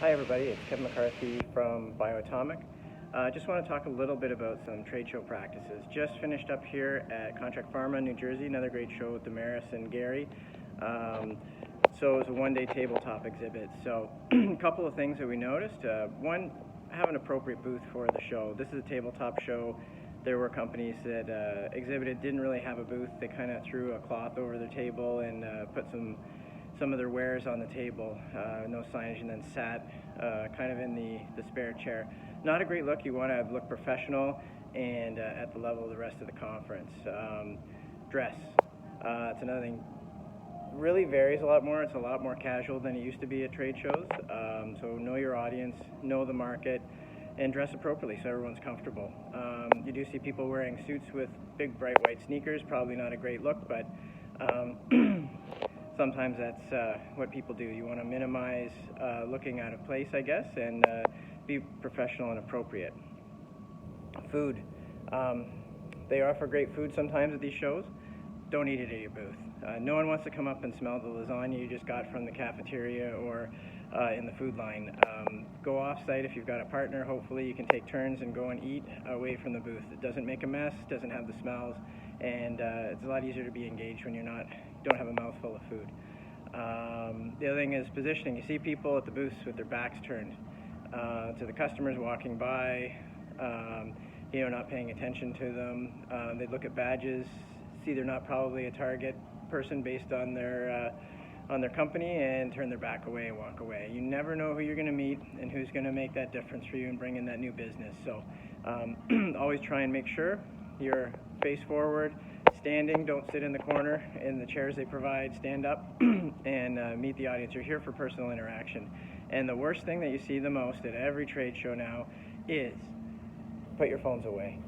Hi everybody, it's Kevin McCarthy from Bioatomic. Just want to talk a little bit about some trade show practices. Just finished up here at Contract Pharma, New Jersey, another great show with Damaris and Gary. So it was a one-day tabletop exhibit. So a couple of things that we noticed. One, have an appropriate booth for the show. This is a tabletop show. There were companies that exhibited, didn't really have a booth. They kind of threw a cloth over their table and put some of their wares on the table, no signage, and then sat kind of in the spare chair. Not a great look. You want to look professional and at the level of the rest of the conference. Dress. It's another thing. Really varies a lot more. It's a lot more casual than it used to be at trade shows. So know your audience, know the market, and dress appropriately so everyone's comfortable. You do see people wearing suits with big bright white sneakers. Probably not a great look, but sometimes that's what people do. You want to minimize looking out of place, I guess, and be professional and appropriate. Food. They offer great food sometimes at these shows. Don't eat it at your booth. No one wants to come up and smell the lasagna you just got from the cafeteria or in the food line. Go off-site if you've got a partner. Hopefully you can take turns and go and eat away from the booth. It doesn't make a mess, doesn't have the smells, and it's a lot easier to be engaged when you don't have a mouthful of food. The other thing is positioning. You see people at the booths with their backs turned to the customers walking by, not paying attention to them. They look at badges, see they're not probably a target person based on their company, and turn their back away and walk away. You never know who you're going to meet and who's going to make that difference for you and bring in that new business. So always try and make sure you're face forward, standing. Don't sit in the corner in the chairs they provide. Stand up and meet the audience. You're here for personal interaction. And the worst thing that you see the most at every trade show now is put your phones away.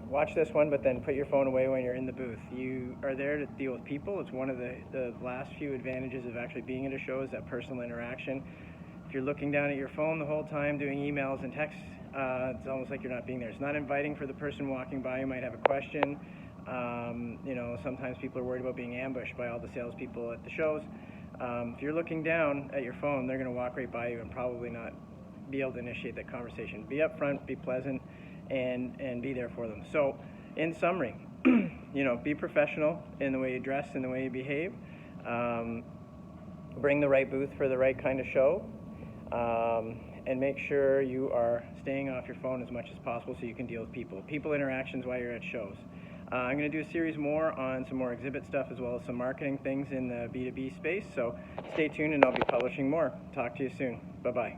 Watch this one, but then put your phone away when you're in the booth. You are there to deal with people. It's one of the last few advantages of actually being at a show is that personal interaction. If you're looking down at your phone the whole time doing emails and texts, it's almost like you're not being there. It's not inviting for the person walking by who might have a question. Sometimes people are worried about being ambushed by all the salespeople at the shows. If you're looking down at your phone, they're going to walk right by you and probably not be able to initiate that conversation. Be upfront, be pleasant, and be there for them. So, in summary, be professional in the way you dress and the way you behave. Bring the right booth for the right kind of show. And make sure you are staying off your phone as much as possible so you can deal with people interactions while you're at shows. I'm going to do a series more on some more exhibit stuff as well as some marketing things in the B2B space, so stay tuned and I'll be publishing more. Talk to you soon. Bye-bye.